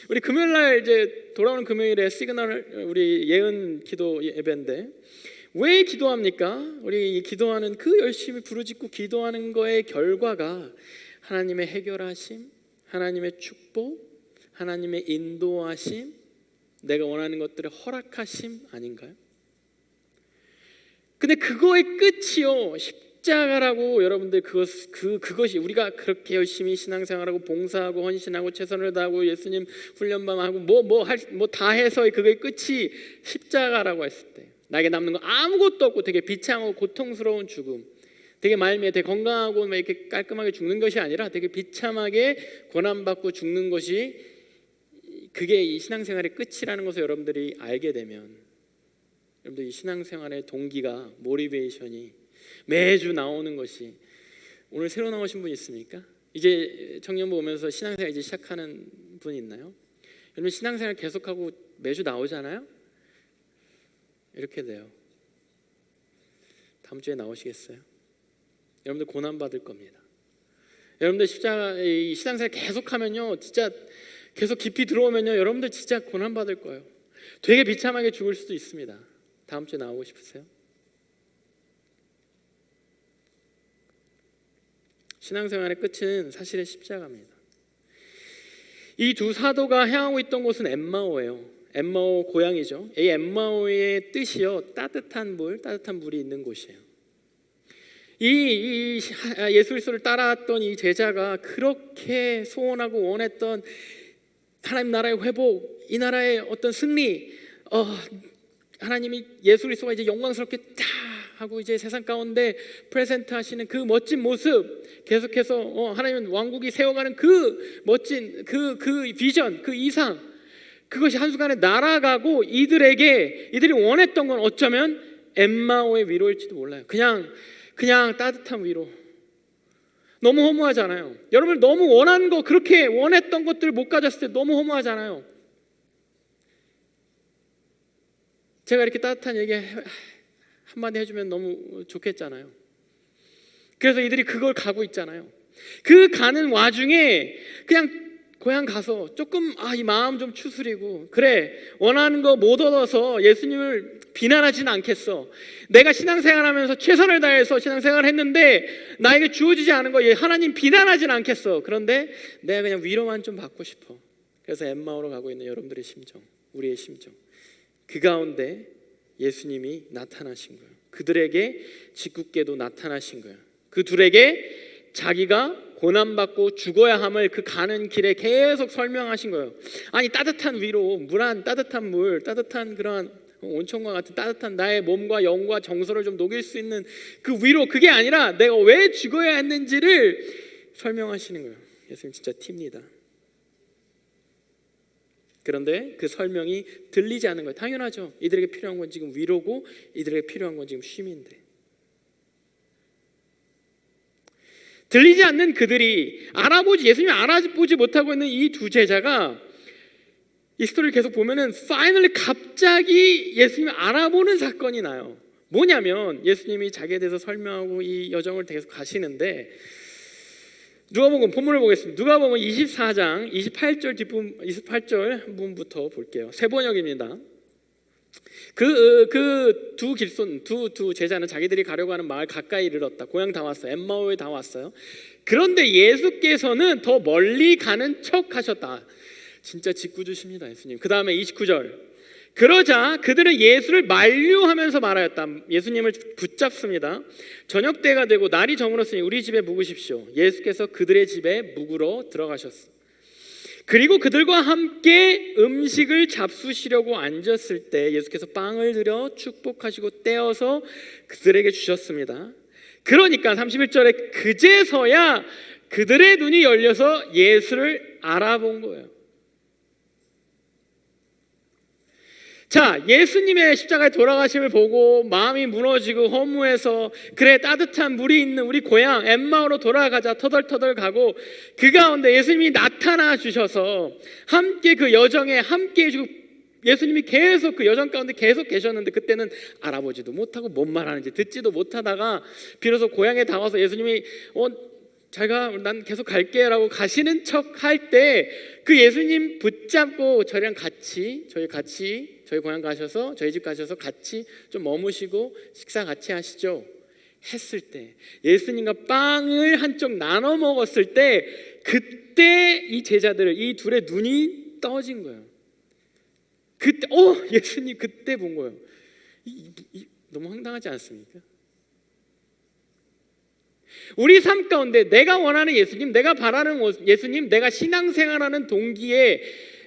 우리 금요일날 이제 돌아오는 금요일에 시그널 우리 예은 기도 예배인데 왜 기도합니까? 우리 기도하는 그 열심히 부르짖고 기도하는 거의 결과가 하나님의 해결하심, 하나님의 축복, 하나님의 인도하심, 내가 원하는 것들을 허락하심 아닌가요? 근데 그거의 끝이요 십자가라고 여러분들 그것이 우리가 그렇게 열심히 신앙생활하고 봉사하고 헌신하고 최선을 다하고 예수님 훈련반하고 뭐 다 해서 그거의 끝이 십자가라고 했을 때 나에게 남는 거 아무것도 없고 되게 비참하고 고통스러운 죽음, 되게 말미에 되게 건강하고 이렇게 깔끔하게 죽는 것이 아니라 되게 비참하게 고난받고 죽는 것이 그게 이 신앙생활의 끝이라는 것을 여러분들이 알게 되면 여러분들 이 신앙생활의 동기가 모티베이션이 매주 나오는 것이 오늘 새로 나오신 분 있습니까? 이제 청년부 오면서 신앙생활 이제 시작하는 분 있나요? 여러분 신앙생활 계속하고 매주 나오잖아요? 이렇게 돼요. 다음 주에 나오시겠어요? 여러분들 고난 받을 겁니다. 여러분들 이 신앙생활 계속하면요, 진짜 계속 깊이 들어오면요, 여러분들 진짜 고난 받을 거예요. 되게 비참하게 죽을 수도 있습니다. 다음 주에 나오고 싶으세요? 신앙생활의 끝은 사실은 십자가입니다. 이 두 사도가 향하고 있던 곳은 엠마오예요. 엠마오 고향이죠. 이 엠마오의 뜻이요 따뜻한 물이 있는 곳이에요. 이 예수 그리스도를 따라왔던 이 제자가 그렇게 소원하고 원했던 하나님 나라의 회복, 이 나라의 어떤 승리, 하나님이 예수 그리스도가 이제 영광스럽게 다 하고 이제 세상 가운데 프레젠트 하시는 그 멋진 모습, 계속해서 하나님은 왕국이 세워가는 그 멋진 그 비전, 그 이상, 그것이 한순간에 날아가고 이들이 원했던 건 어쩌면 엠마오의 위로일지도 몰라요. 그냥 따뜻한 위로. 너무 허무하잖아요. 여러분 너무 원하는 거, 그렇게 원했던 것들을 못 가졌을 때 너무 허무하잖아요. 제가 이렇게 따뜻한 얘기 한마디 해주면 너무 좋겠잖아요. 그래서 이들이 그걸 가고 있잖아요. 그 가는 와중에 그냥 고향 가서 조금 이 마음 좀 추스리고, 그래 원하는 거 못 얻어서 예수님을 비난하지는 않겠어. 내가 신앙생활하면서 최선을 다해서 신앙생활을 했는데 나에게 주어지지 않은 거 하나님 비난하지는 않겠어. 그런데 내가 그냥 위로만 좀 받고 싶어. 그래서 엠마오로 가고 있는 여러분들의 심정, 우리의 심정, 그 가운데 예수님이 나타나신 거예요. 그들에게 짓궂게도 나타나신 거예요. 그 둘에게 자기가 고난받고 죽어야 함을 그 가는 길에 계속 설명하신 거예요. 아니 따뜻한 위로, 따뜻한 물, 따뜻한 그런 온천과 같은 따뜻한 나의 몸과 영과 정서를 좀 녹일 수 있는 그 위로, 그게 아니라 내가 왜 죽어야 했는지를 설명하시는 거예요. 예수님 진짜 팁니다. 그런데 그 설명이 들리지 않는 거예요. 당연하죠. 이들에게 필요한 건 지금 위로고 이들에게 필요한 건 지금 쉼인데, 들리지 않는 그들이 예수님이 알아보지 못하고 있는 이 두 제자가 이 스토리를 계속 보면은 파이널리 갑자기 예수님을 알아보는 사건이 나요. 뭐냐면 예수님이 자기에 대해서 설명하고 이 여정을 계속 가시는데, 누가복음 본문을 보겠습니다. 누가복음 24장 28절 뒷부분, 28절 부분부터 볼게요. 새 번역입니다. 그 두 길손, 두 제자는 자기들이 가려고 하는 마을 가까이 이르렀다. 고향 다 왔어요. 엠마오에 다 왔어요. 그런데 예수께서는 더 멀리 가는 척 하셨다. 진짜 짓궂으십니다, 예수님. 그 다음에 29절. 그러자 그들은 예수를 만류하면서 말하였다. 예수님을 붙잡습니다. 저녁 때가 되고 날이 저물었으니 우리 집에 묵으십시오. 예수께서 그들의 집에 묵으러 들어가셨습니다. 그리고 그들과 함께 음식을 잡수시려고 앉았을 때 예수께서 빵을 들여 축복하시고 떼어서 그들에게 주셨습니다. 그러니까 31절에 그제서야 그들의 눈이 열려서 예수를 알아본 거예요. 자, 예수님의 십자가에 돌아가심을 보고 마음이 무너지고 허무해서 그래 따뜻한 물이 있는 우리 고향 엠마오로 돌아가자 터덜터덜 가고 그 가운데 예수님이 나타나 주셔서 함께 그 여정에 함께 해주고 예수님이 계속 그 여정 가운데 계속 계셨는데 그때는 알아보지도 못하고 뭔 말하는지 듣지도 못하다가 비로소 고향에 다 와서 예수님이 제가 난 계속 갈게 라고 가시는 척 할 때 그 예수님 붙잡고 저희랑 같이 저희 고향 가셔서 저희 집 가셔서 같이 좀 머무시고 식사 같이 하시죠 했을 때 예수님과 빵을 한쪽 나눠 먹었을 때 그때 이 제자들 이 둘의 눈이 떠진 거예요. 그때 예수님 그때 본 거예요. 너무 황당하지 않습니까? 우리 삶 가운데 내가 원하는 예수님, 내가 바라는 예수님, 내가 신앙생활하는 동기에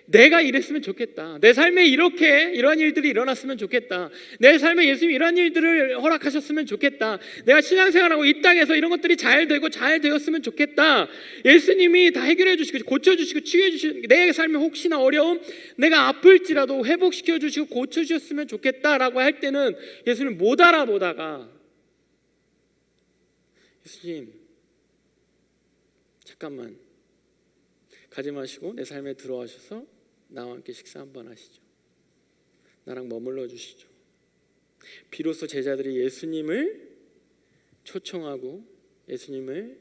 내가 이랬으면 좋겠다. 내 삶에 이러한 일들이 일어났으면 좋겠다. 내 삶에 예수님 이러한 일들을 허락하셨으면 좋겠다. 내가 신앙생활하고 이 땅에서 이런 것들이 잘 되었으면 좋겠다. 예수님이 다 해결해 주시고 고쳐주시고 치유해 주시고 내 삶에 혹시나 어려움 내가 아플지라도 회복시켜 주시고 고쳐주셨으면 좋겠다라고 할 때는 예수님 못 알아보다가 예수님 잠깐만 가지 마시고 내 삶에 들어와셔서 나와 함께 식사 한번 하시죠. 나랑 머물러 주시죠. 비로소 제자들이 예수님을 초청하고 예수님을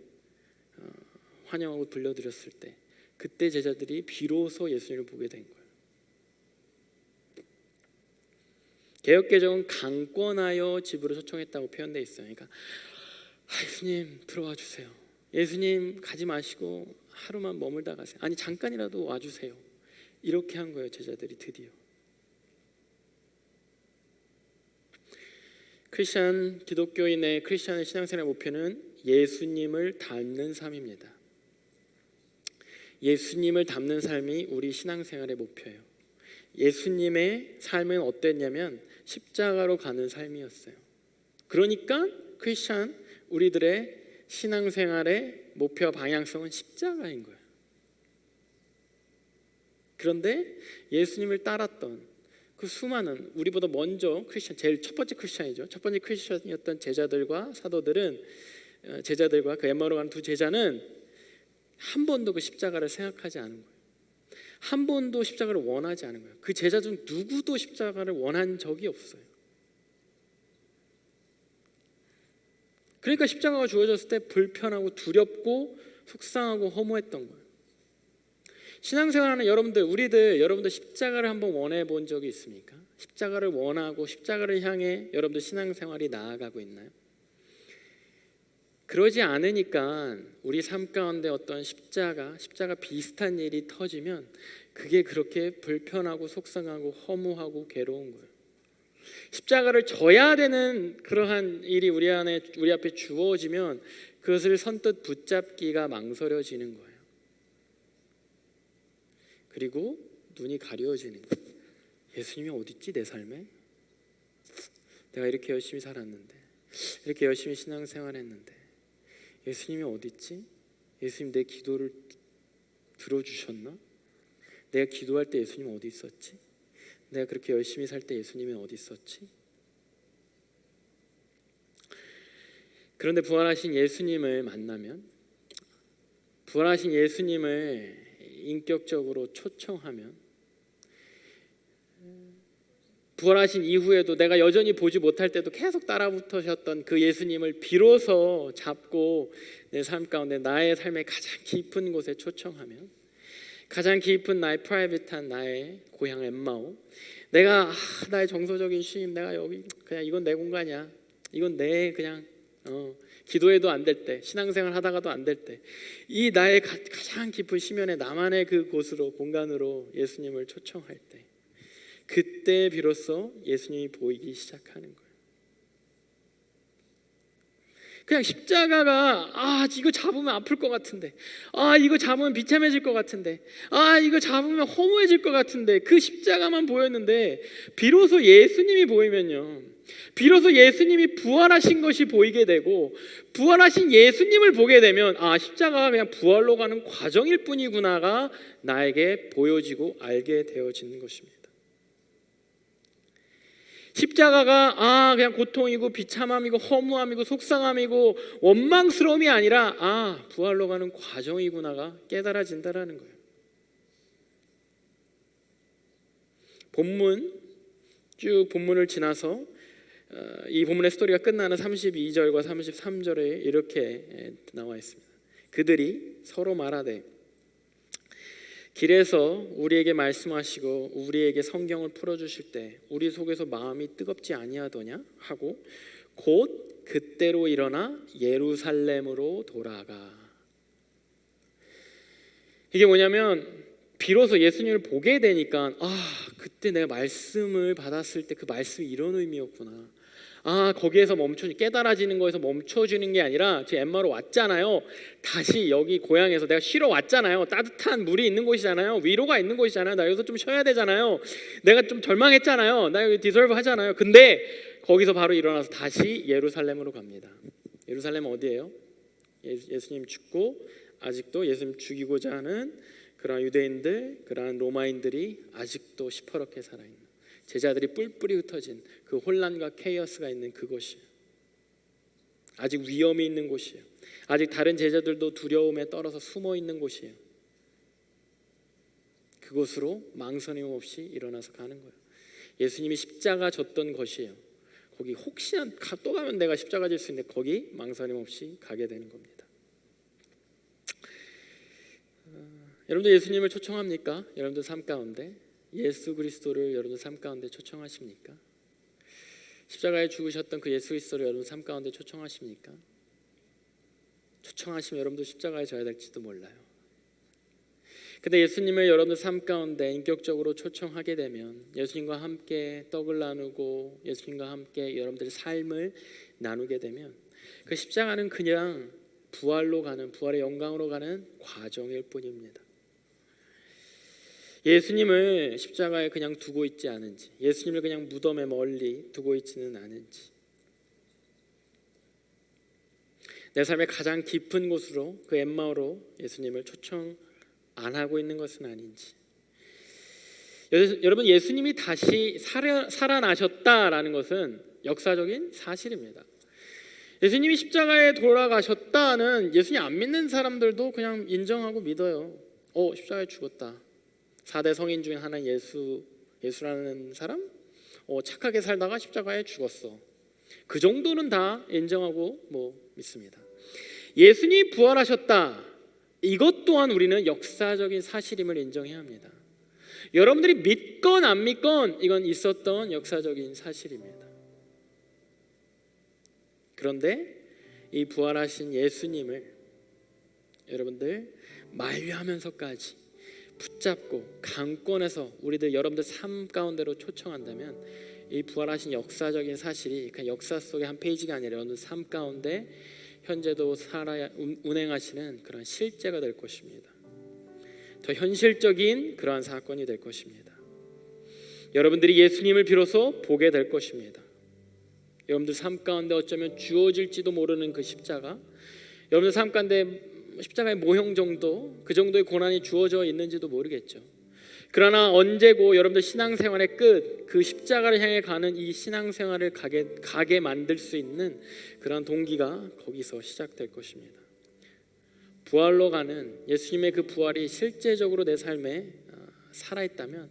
환영하고 불러드렸을 때 그때 제자들이 비로소 예수님을 보게 된 거예요. 개역개정은 강권하여 집으로 초청했다고 표현되어 있어요. 그러니까 예수님 들어와 주세요. 예수님 가지 마시고 하루만 머물다 가세요. 아니 잠깐이라도 와주세요. 이렇게 한 거예요. 제자들이 드디어. 기독교인의 크리스찬의 신앙생활의 목표는 예수님을 닮는 삶입니다. 예수님을 닮는 삶이 우리 신앙생활의 목표예요. 예수님의 삶은 어땠냐면 십자가로 가는 삶이었어요. 그러니까 크리스찬 우리들의 신앙생활의 목표 방향성은 십자가인 거예요. 그런데 예수님을 따랐던 그 수많은 우리보다 먼저 크리스찬 제일 첫 번째 크리스찬이죠. 첫 번째 크리스찬이었던 제자들과 사도들은 제자들과 그 엠마오로 가는 두 제자는 한 번도 그 십자가를 생각하지 않은 거예요. 한 번도 십자가를 원하지 않은 거예요. 그 제자 중 누구도 십자가를 원한 적이 없어요. 그러니까 십자가가 주어졌을 때 불편하고 두렵고 속상하고 허무했던 거예요. 신앙생활하는 여러분들 십자가를 한번 원해 본 적이 있습니까? 십자가를 원하고 십자가를 향해 여러분들 신앙생활이 나아가고 있나요? 그러지 않으니까 우리 삶 가운데 어떤 십자가 비슷한 일이 터지면 그게 그렇게 불편하고 속상하고 허무하고 괴로운 거예요. 십자가를 져야 되는 그러한 일이 우리 앞에 주어지면 그것을 선뜻 붙잡기가 망설여지는 거예요. 그리고 눈이 가려지는 거예요. 예수님이 어디 있지 내 삶에? 내가 이렇게 열심히 살았는데, 이렇게 열심히 신앙생활했는데 예수님이 어디 있지? 예수님 내 기도를 들어주셨나? 내가 기도할 때 예수님 어디 있었지? 내가 그렇게 열심히 살 때 예수님은 어디 있었지? 그런데 부활하신 예수님을 만나면, 부활하신 예수님을 인격적으로 초청하면, 부활하신 이후에도 내가 여전히 보지 못할 때도 계속 따라붙으셨던 그 예수님을 비로소 잡고 내 삶 가운데 나의 삶의 가장 깊은 곳에 초청하면, 가장 깊은 나의 프라이빗한 나의 고향 엠마오, 내가 나의 정서적인 쉼, 내가 여기 그냥 이건 내 공간이야, 이건 내 그냥 기도해도 안 될 때, 신앙생활 하다가도 안 될 때, 이 나의 가장 깊은 심연의 나만의 그 곳으로, 공간으로 예수님을 초청할 때, 그때 비로소 예수님이 보이기 시작하는 거예요. 그냥 십자가가 이거 잡으면 아플 것 같은데, 이거 잡으면 비참해질 것 같은데, 이거 잡으면 허무해질 것 같은데, 그 십자가만 보였는데 비로소 예수님이 보이면요, 비로소 예수님이 부활하신 것이 보이게 되고, 부활하신 예수님을 보게 되면 십자가가 그냥 부활로 가는 과정일 뿐이구나가 나에게 보여지고 알게 되어지는 것입니다. 십자가가 그냥 고통이고 비참함이고 허무함이고 속상함이고 원망스러움이 아니라 부활로 가는 과정이구나가 깨달아진다라는 거예요. 쭉 본문을 지나서 이 본문의 스토리가 끝나는 32절과 33절에 이렇게 나와 있습니다. 그들이 서로 말하되 길에서 우리에게 말씀하시고 우리에게 성경을 풀어주실 때 우리 속에서 마음이 뜨겁지 아니하더냐 하고 곧 그때로 일어나 예루살렘으로 돌아가. 이게 뭐냐면 비로소 예수님을 보게 되니까 그때 내가 말씀을 받았을 때 그 말씀이 이런 의미였구나. 거기에서 깨달아지는 거에서 멈춰지는 게 아니라 제 엠마로 왔잖아요. 다시 여기 고향에서 내가 쉬러 왔잖아요. 따뜻한 물이 있는 곳이잖아요. 위로가 있는 곳이잖아요. 나 여기서 좀 쉬어야 되잖아요. 내가 좀 절망했잖아요. 나 여기 디설브 하잖아요. 근데 거기서 바로 일어나서 다시 예루살렘으로 갑니다. 예루살렘은 어디예요? 예수님 죽고 아직도 예수님 죽이고자 하는 그런 유대인들, 그런 로마인들이 아직도 시퍼렇게 살아있는, 제자들이 뿔뿔이 흩어진 그 혼란과 케이오스가 있는 그곳이에요. 아직 위험이 있는 곳이에요. 아직 다른 제자들도 두려움에 떨어서 숨어 있는 곳이에요. 그곳으로 망설임 없이 일어나서 가는 거예요. 예수님이 십자가 졌던 것이에요. 거기 혹시나 또 가면 내가 십자가 질 수 있는데 거기 망설임 없이 가게 되는 겁니다. 여러분들 예수님을 초청합니까? 여러분들 삶 가운데 예수 그리스도를 여러분 삶 가운데 초청하십니까? 십자가에 죽으셨던 그 예수 그리스도를 여러분 삶 가운데 초청하십니까? 초청하시면 여러분도 십자가에 져야 될지도 몰라요. 근데 예수님을 여러분들 삶 가운데 인격적으로 초청하게 되면 예수님과 함께 떡을 나누고 예수님과 함께 여러분들의 삶을 나누게 되면 그 십자가는 그냥 부활로 가는, 부활의 영광으로 가는 과정일 뿐입니다. 예수님을 십자가에 그냥 두고 있지 않은지, 예수님을 그냥 무덤에 멀리 두고 있지는 않은지, 내 삶의 가장 깊은 곳으로 그 엠마오로 예수님을 초청 안 하고 있는 것은 아닌지. 여러분, 예수님이 다시 살아나셨다라는 것은 역사적인 사실입니다. 예수님이 십자가에 돌아가셨다는 예수님 안 믿는 사람들도 그냥 인정하고 믿어요. 십자가에 죽었다. 4대 성인 중에 하나인 예수라는 사람? 착하게 살다가 십자가에 죽었어. 그 정도는 다 인정하고 믿습니다. 예수님이 부활하셨다. 이것 또한 우리는 역사적인 사실임을 인정해야 합니다. 여러분들이 믿건 안 믿건 이건 있었던 역사적인 사실입니다. 그런데 이 부활하신 예수님을 여러분들 만류하면서까지 붙잡고 강권해서 여러분들 삶 가운데로 초청한다면 이 부활하신 역사적인 사실이 그냥 역사 속의 한 페이지가 아니라 여러분들 삶 가운데 현재도 운행하시는 그런 실제가 될 것입니다. 더 현실적인 그러한 사건이 될 것입니다. 여러분들이 예수님을 비로소 보게 될 것입니다. 여러분들 삶 가운데 어쩌면 주어질지도 모르는 그 십자가, 여러분들 삶 가운데 십자가의 모형 정도, 그 정도의 고난이 주어져 있는지도 모르겠죠. 그러나 언제고 여러분들 신앙생활의 끝, 그 십자가를 향해 가는 이 신앙생활을 가게 만들 수 있는 그런 동기가 거기서 시작될 것입니다. 부활로 가는 예수님의 그 부활이 실제적으로 내 삶에 살아있다면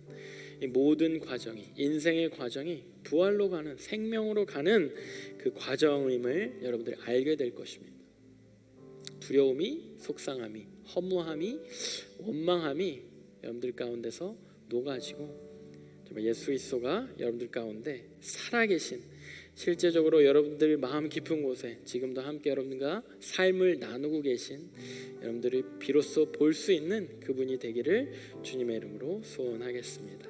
이 모든 과정이, 인생의 과정이 부활로 가는, 생명으로 가는 그 과정임을 여러분들이 알게 될 것입니다. 두려움이, 속상함이, 허무함이, 원망함이 여러분들 가운데서 녹아지고 정말 예수 그리스도가 여러분들 가운데 살아계신, 실제적으로 여러분들 마음 깊은 곳에 지금도 함께 여러분과 삶을 나누고 계신 여러분들이 비로소 볼 수 있는 그분이 되기를 주님의 이름으로 소원하겠습니다.